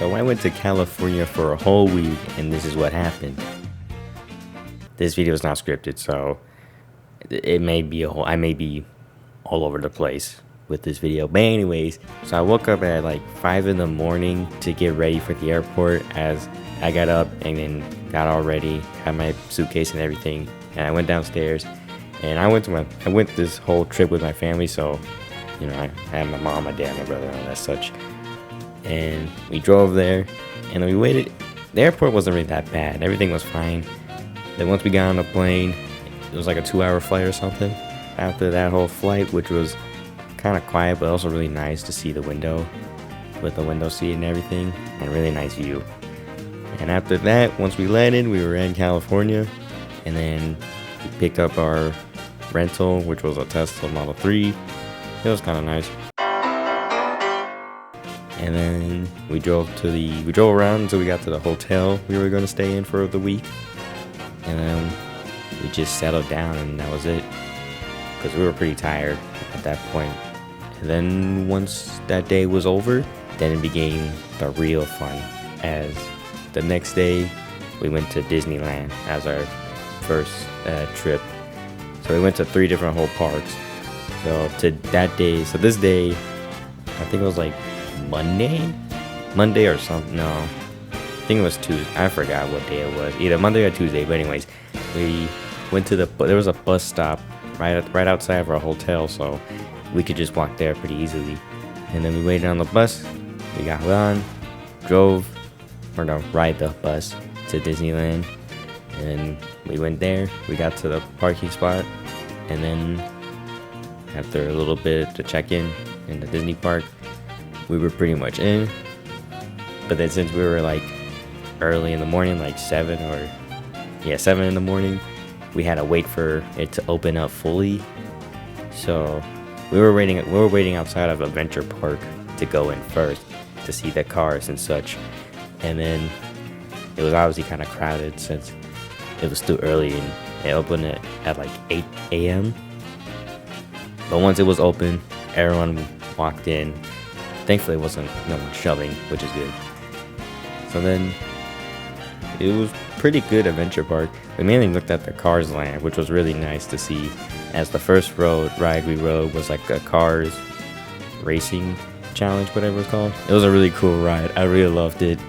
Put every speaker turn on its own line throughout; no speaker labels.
So I went to California for a whole week, and this is what happened. This video is not scripted, so it may be I may be all over the place with this video. But anyways, so I woke up at like 5 in the morning to get ready for the airport. As I got up and then got all ready, had my suitcase and everything, and I went downstairs. And I went this whole trip with my family, so you know I had my mom, my dad, my brother, and such. And we drove there, and then we waited. The airport wasn't really that bad. Everything was fine. Then once we got on the plane, it was like a 2-hour flight or something. After that whole flight, which was kind of quiet, but also really nice to see the window with the window seat and everything, and really nice view. And after that, once we landed, we were in California, and then we picked up our rental, which was a Tesla Model 3. It was kind of nice. And then we drove around until we got to the hotel we were going to stay in for the week. And then we just settled down, and that was it. Because we were pretty tired at that point. And then once that day was over, then it began the real fun. As the next day, we went to Disneyland as our first trip. So we went to 3 different whole parks. So this day, I think it was like Monday or something. No, I think it was Tuesday. I forgot what day it was, either Monday or Tuesday. But anyways, we went to there was a bus stop right outside of our hotel, so we could just walk there pretty easily. And then we waited on the bus. We got on, ride the bus to Disneyland, and then we went there. We got to the parking spot, and then after a little bit to check in the Disney park, we were pretty much in. But then since we were like early in the morning, like 7 in the morning, we had to wait for it to open up fully. So we were waiting outside of Adventure Park to go in first to see the cars and such. And then it was obviously kind of crowded since it was still early, and it opened at like 8 a.m. But once it was open, everyone walked in. Thankfully, it wasn't no one shoving, which is good. So then it was pretty good Adventure Park. We mainly looked at the Cars Land, which was really nice to see, as the first ride we rode was like a Cars racing challenge, whatever it's called. It was a really cool ride. I really loved it.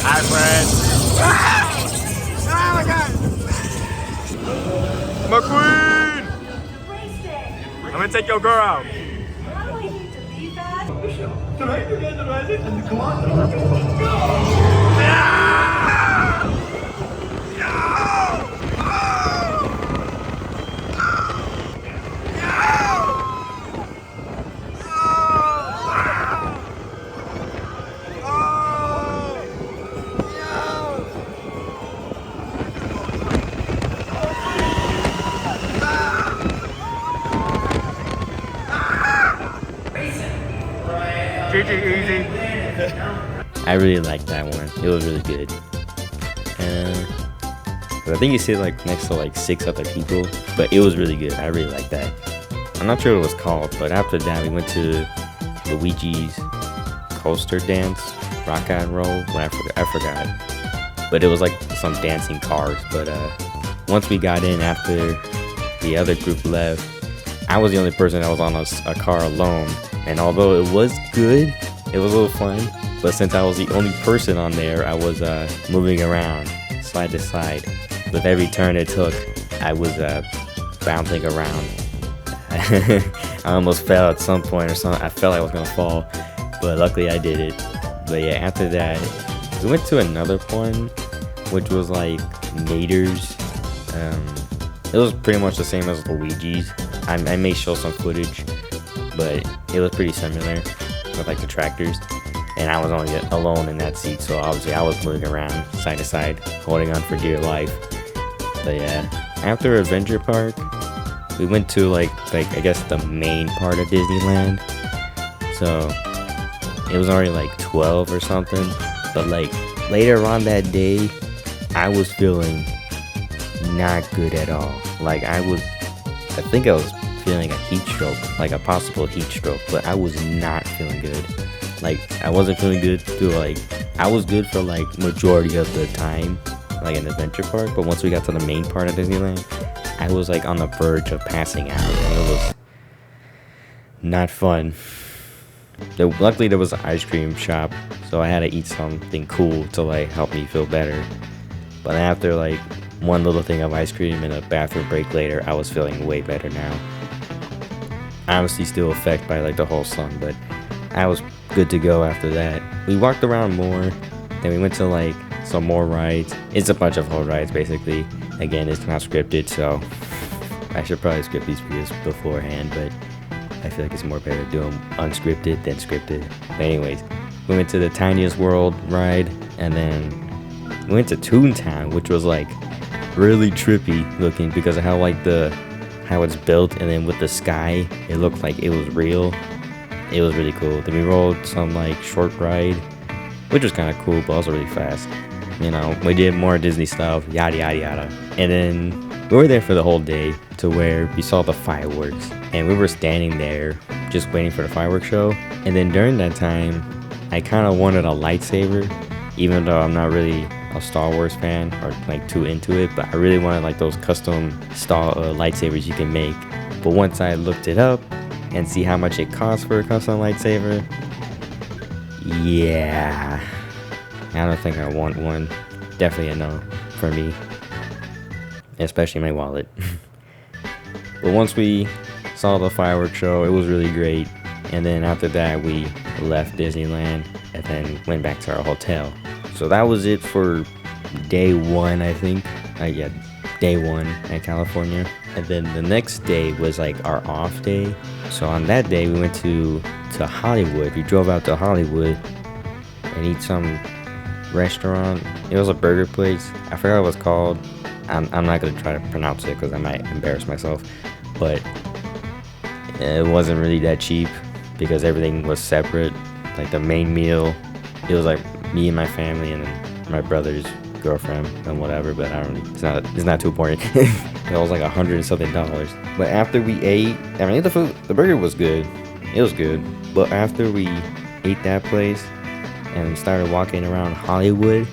Hi, friend. Oh my God! My queen! I'm gonna take your girl out. GG easy.
I really liked that one. It was really good. I think you sit like next to like 6 other people, but it was really good. I really liked that. I'm not sure what it was called, but after that we went to Luigi's Coaster Dance, Rock and Roll. Well, I forgot. But it was like some dancing cars. But once we got in after the other group left, I was the only person that was on a car alone. And although it was good, it was a little fun. But since I was the only person on there, I was moving around side to side. With every turn it took, I was bouncing around. I almost fell at some point or something. I felt like I was gonna fall, but luckily I did it. But yeah, after that, we went to another one, which was like Mater's. It was pretty much the same as Luigi's. I may show some footage, but it was pretty similar with like the tractors. And I was only alone in that seat, so obviously I was moving around side to side, holding on for dear life. But yeah, after Adventure Park, we went to like I guess the main part of Disneyland. So It was already like 12 or something. But like later on that day, I was feeling not good at all. Like I think I was feeling a heat stroke, like a possible heat stroke, but I was not feeling good. Like I wasn't feeling good I was good for like majority of the time, like in Adventure Park, but once we got to the main part of Disneyland, I was like on the verge of passing out, and it was not fun. Luckily there was an ice cream shop, so I had to eat something cool to like help me feel better. But after like one little thing of ice cream and a bathroom break later, I was feeling way better now. Obviously still affected by like the whole sun, but I was good to go after that. We walked around more, then we went to like some more rides. It's a bunch of whole rides basically. Again, it's not scripted, so I should probably script these videos beforehand, but I feel like it's more better to do them unscripted than scripted. But anyways, we went to the Tiniest World ride, and then we went to Toontown, which was like really trippy looking because of how it's built, and then with the sky, it looked like it was real. It was really cool. Then we rode some like short ride, which was kind of cool, but also really fast. You know, we did more Disney stuff, yada yada yada. And then we were there for the whole day to where we saw the fireworks, and we were standing there just waiting for the fireworks show. And then during that time, I kind of wanted a lightsaber, even though I'm not really a Star Wars fan or like too into it, but I really wanted like those custom lightsabers you can make. But once I looked it up and see how much it costs for a custom lightsaber, yeah, I don't think I want one. Definitely a no for me, especially my wallet. But once we saw the fireworks show, it was really great. And then after that, we left Disneyland and then went back to our hotel. So that was it for day one, I think. Yeah, day one at California. And then the next day was like our off day. So on that day, we went to Hollywood. We drove out to Hollywood and eat some restaurant. It was a burger place. I forgot what it was called. I'm not going to try to pronounce it because I might embarrass myself. But it wasn't really that cheap because everything was separate. Like the main meal, it was like me and my family and then my brother's girlfriend and whatever, but it's not too important. It was like $100 and something. But after we ate, I mean, the burger was good. It was good. But after we ate that place and started walking around Hollywood,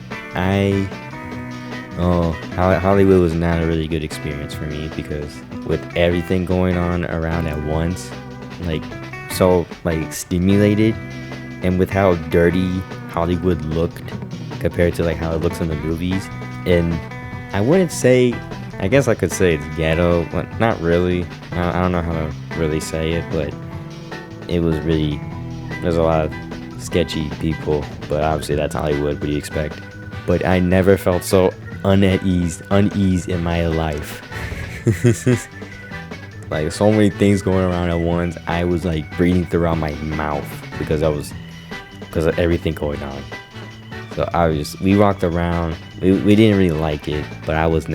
Hollywood was not a really good experience for me because with everything going on around at once, like so like stimulated, and with how dirty Hollywood looked compared to like how it looks in the movies. And I wouldn't say, I guess I could say it's ghetto, but not really. I don't know how to really say it, but it was really, there's a lot of sketchy people, but obviously that's Hollywood. What do you expect? But I never felt so unease in my life. Like so many things going around at once. I was like breathing throughout my mouth because of everything going on. So we walked around. We didn't really like it, but I wasn't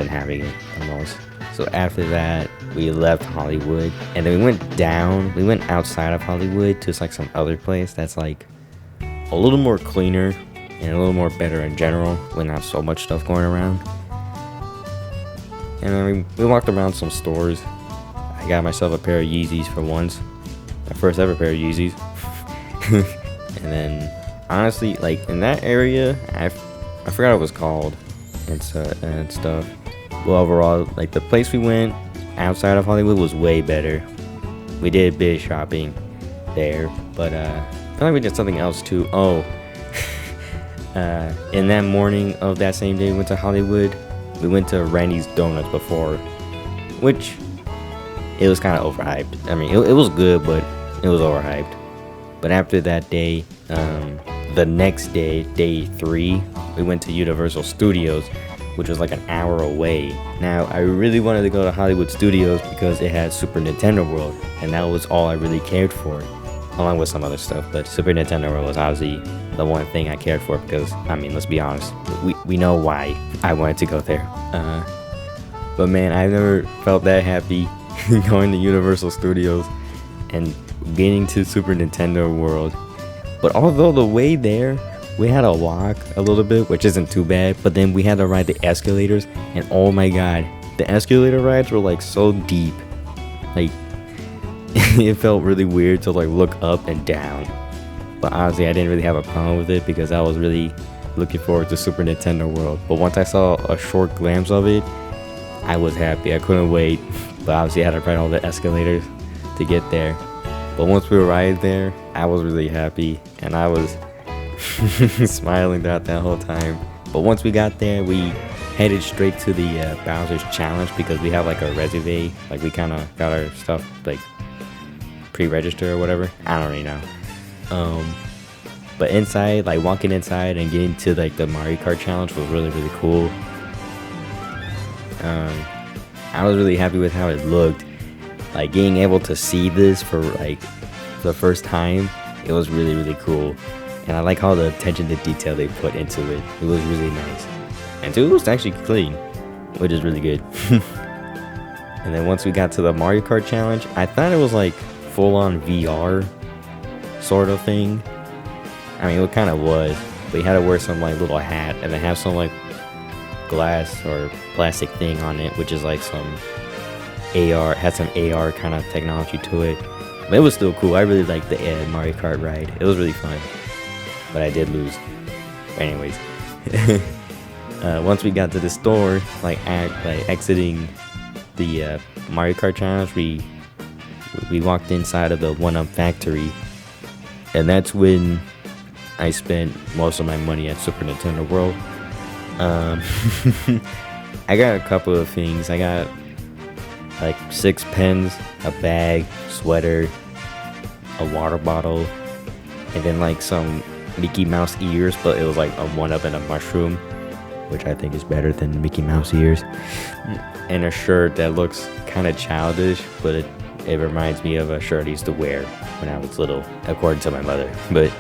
having it the most. So after that, we left Hollywood, and then we went outside of Hollywood to like some other place that's like a little more cleaner and a little more better in general, with not so much stuff going around. And then we walked around some stores. I got myself a pair of Yeezys for once, my first ever pair of Yeezys. And then honestly, like in that area, I forgot what it was called and stuff. Well, overall, like the place we went outside of Hollywood was way better. We did a bit of shopping there, but I feel like we did something else too. In that morning of that same day we went to Hollywood, we went to Randy's Donuts before, which it was kind of overhyped. I mean, it was good, but it was overhyped. But after that day, the next day, day 3, we went to Universal Studios, which was like an hour away. Now, I really wanted to go to Hollywood Studios because it had Super Nintendo World, and that was all I really cared for, along with some other stuff. But Super Nintendo World was obviously the one thing I cared for because, I mean, let's be honest, we know why I wanted to go there. But man, I've never felt that happy going to Universal Studios and getting to Super Nintendo World But although the way there, we had to walk a little bit, which isn't too bad. But then we had to ride the escalators, and oh my god, the escalator rides were like so deep. Like it felt really weird to like look up and down. But honestly, I didn't really have a problem with it because I was really looking forward to Super Nintendo World. But once I saw a short glimpse of it, I was happy. I couldn't wait. But obviously, I had to ride all the escalators to get there. But once we arrived there, I was really happy, and I was smiling throughout that whole time. But once we got there, we headed straight to the Bowser's Challenge because we have like a reserve. Like we kind of got our stuff like pre-register or whatever. I don't really know. But inside, like walking inside and getting to like the Mario Kart Challenge was really cool. I was really happy with how it looked. Like being able to see this for like the first time, it was really cool. And I like all the attention to detail they put into it. It was really nice. And too, it was actually clean, which is really good. And then once we got to the Mario Kart Challenge, I thought it was like full-on VR sort of thing. I mean, it kind of was, but you had to wear some like little hat and then have some like glass or plastic thing on it, which is like some AR, had some AR kind of technology to it. But it was still cool. I really liked the Mario Kart ride. It was really fun, but I did lose. But anyways, once we got to the store, like exiting the Mario Kart Challenge, we walked inside of the 1-Up factory, and that's when I spent most of my money at Super Nintendo World. I got a couple of things. I got like 6 pens, a bag, sweater, a water bottle, and then like some Mickey Mouse ears, but it was like a 1-Up and a mushroom, which I think is better than Mickey Mouse ears, and a shirt that looks kind of childish, but it reminds me of a shirt I used to wear when I was little, according to my mother. But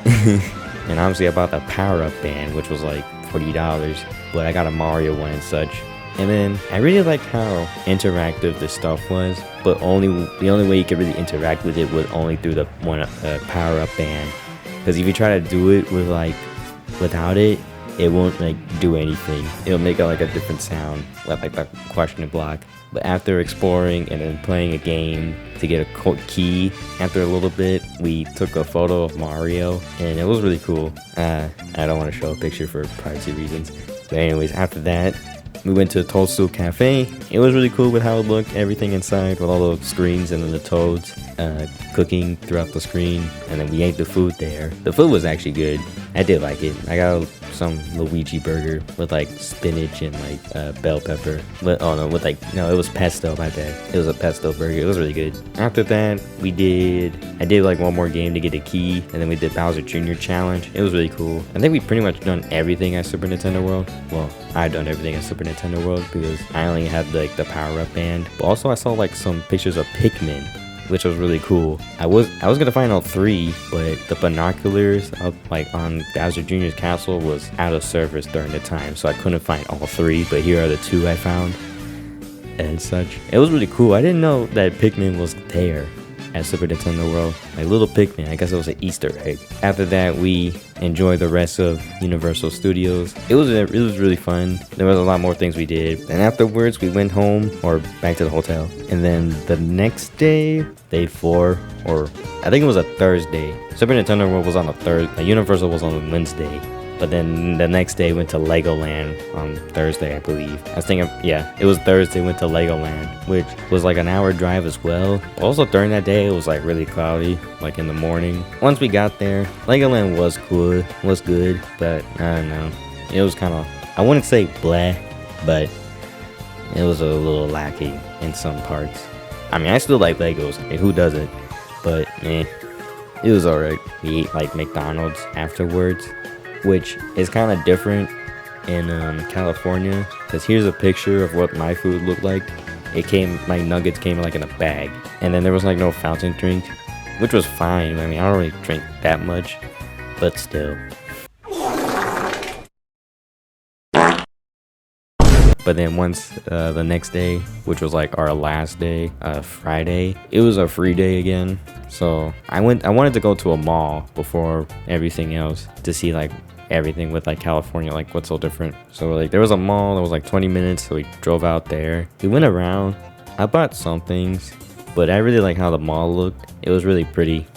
and obviously I bought the power-up band, which was like $40, but I got a Mario one and such. And then I really liked how interactive this stuff was, but the only way you could really interact with it was only through the power-up band. Because if you try to do it with like without it, it won't like do anything. It'll make like a different sound, like the question block. But after exploring and then playing a game to get a key, after a little bit, we took a photo of Mario, and it was really cool. I don't want to show a picture for privacy reasons. But anyways, after that, we went to Toadstool Cafe. It was really cool with how it looked, everything inside with all the screens and then the toads cooking throughout the screen. And then we ate the food there. The food was actually good. I did like it. I got some Luigi burger with like spinach and like bell pepper. But it was pesto, my bad. It was a pesto burger. It was really good. After that, I did like one more game to get a key, and then we did Bowser Jr. Challenge. It was really cool. I think we pretty much done everything at Super Nintendo World. Well, I done everything at Super Nintendo World because I only had like the power-up band. But also I saw like some pictures of Pikmin, which was really cool. I was gonna find all 3, but the binoculars up like on Bowser Jr.'s castle was out of service during the time, so I couldn't find all 3. But here are the 2 I found and such. It was really cool. I didn't know that Pikmin was there at Super Nintendo World. Like little Pikmin. I guess it was an Easter egg. After that, we enjoyed the rest of Universal Studios. It was really fun. There was a lot more things we did. And afterwards, we went home or back to the hotel. And then the next day, day 4, or I think it was a Thursday. Super Nintendo World was on a Thursday. Universal was on a Wednesday. But then the next day went to Legoland on Thursday, I believe. I was thinking, yeah, it was Thursday, went to Legoland, which was like an hour drive as well. Also during that day, it was like really cloudy, like in the morning. Once we got there, Legoland was good, but I don't know. It was kind of, I wouldn't say bleh, but it was a little lacking in some parts. I mean, I still like Legos, I mean, who doesn't? But it was alright. We ate like McDonald's afterwards, which is kind of different in California, because here's a picture of what my food looked like. My nuggets came like in a bag, and then there was like no fountain drink, which was fine. I mean, I don't really drink that much, but still. But then once the next day, which was like our last day, Friday, it was a free day again. So I wanted to go to a mall before everything else to see like everything with like California, like what's so different. So like there was a mall that was like 20 minutes, so we drove out there. We went around. I bought some things, but I really like how the mall looked. It was really pretty.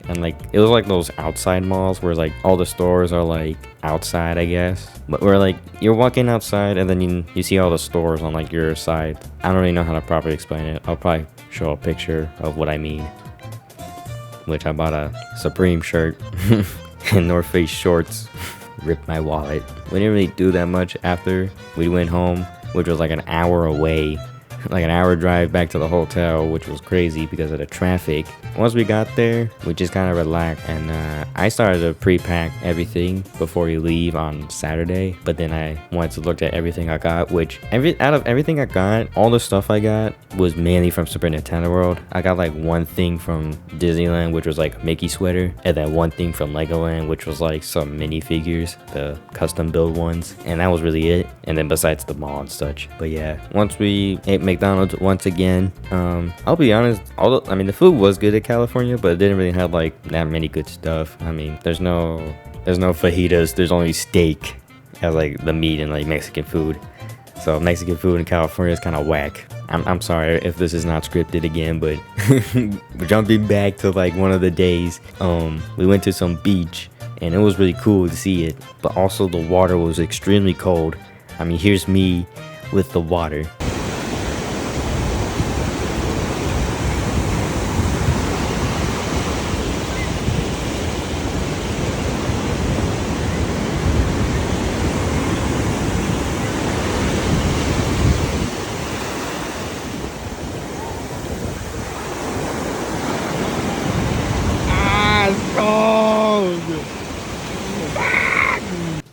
And like it was like those outside malls where like all the stores are like outside, I guess, but where like you're walking outside and then you see all the stores on like your side. I don't really know how to properly explain it. I'll probably show a picture of what I mean. Which I bought a Supreme shirt and North Face shorts. Ripped my wallet. We didn't really do that much after we went home, which was like an hour away. Like an hour drive back to the hotel, which was crazy because of the traffic. Once we got there, we just kind of relaxed, and I started to pre-pack everything before we leave on Saturday. But then I wanted to look at everything I got, which out of everything I got, all the stuff I got was mainly from Super Nintendo World. I got like one thing from Disneyland, which was like a Mickey sweater, and then one thing from Legoland, which was like some minifigures, the custom build ones, and that was really it. And then besides the mall and such. But yeah, once we ate McDonald's once again, I'll be honest, the food was good at California, but it didn't really have like that many good stuff. I mean, there's no fajitas, there's only steak as like the meat and like Mexican food. So Mexican food in California is kind of whack. I'm sorry if this is not scripted again, but jumping back to like one of the days, we went to some beach and it was really cool to see it, but also the water was extremely cold. I mean, here's me with the water.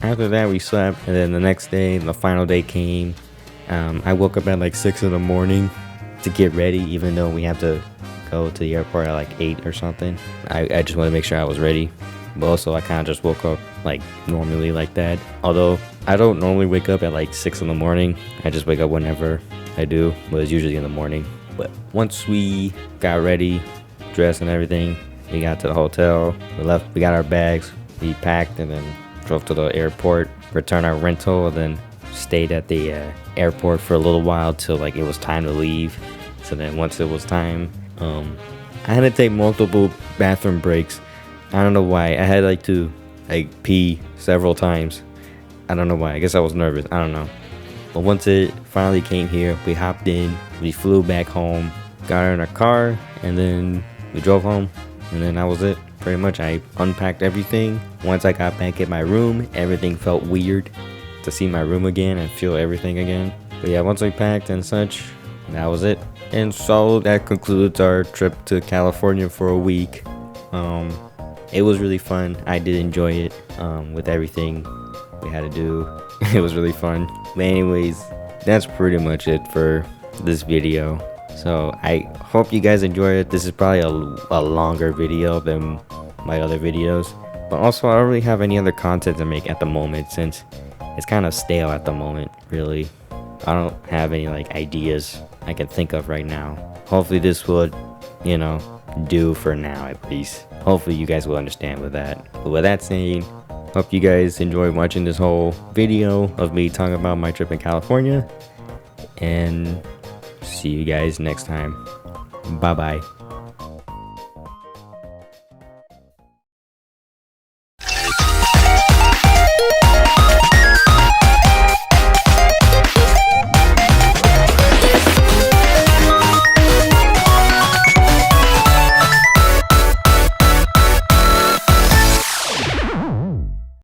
After that, we slept, and then the next day, the final day came. I woke up at like 6 in the morning to get ready, even though we have to go to the airport at like 8 or something. I just wanted to make sure I was ready. But also, I kind of just woke up like normally like that. Although, I don't normally wake up at like 6 in the morning. I just wake up whenever I do, but it's usually in the morning. But once we got ready, dressed and everything, we got to the hotel. We got our bags, we packed, and then drove to the airport, returned our rental, and then stayed at the airport for a little while till like it was time to leave. So then once it was time, I had to take multiple bathroom breaks. I don't know why. I had like to like pee several times. I don't know why. I guess I was nervous. I don't know. But once it finally came here, we hopped in, we flew back home, got in our car, and then we drove home. And then that was it. Pretty much I unpacked everything. Once I got back at my room, everything felt weird to see my room again and feel everything again. But yeah, once we packed and such, that was it. And so that concludes our trip to California for a week. It was really fun. I did enjoy it with everything we had to do. It was really fun. But anyways, that's pretty much it for this video. So I hope you guys enjoy it. This is probably a longer video than my other videos, but also I don't really have any other content to make at the moment since it's kind of stale at the moment. Really, I don't have any like ideas I can think of right now. Hopefully this would, do for now at least. Hopefully you guys will understand with that. But with that saying, hope you guys enjoyed watching this whole video of me talking about my trip in California, and see you guys next time. Bye bye.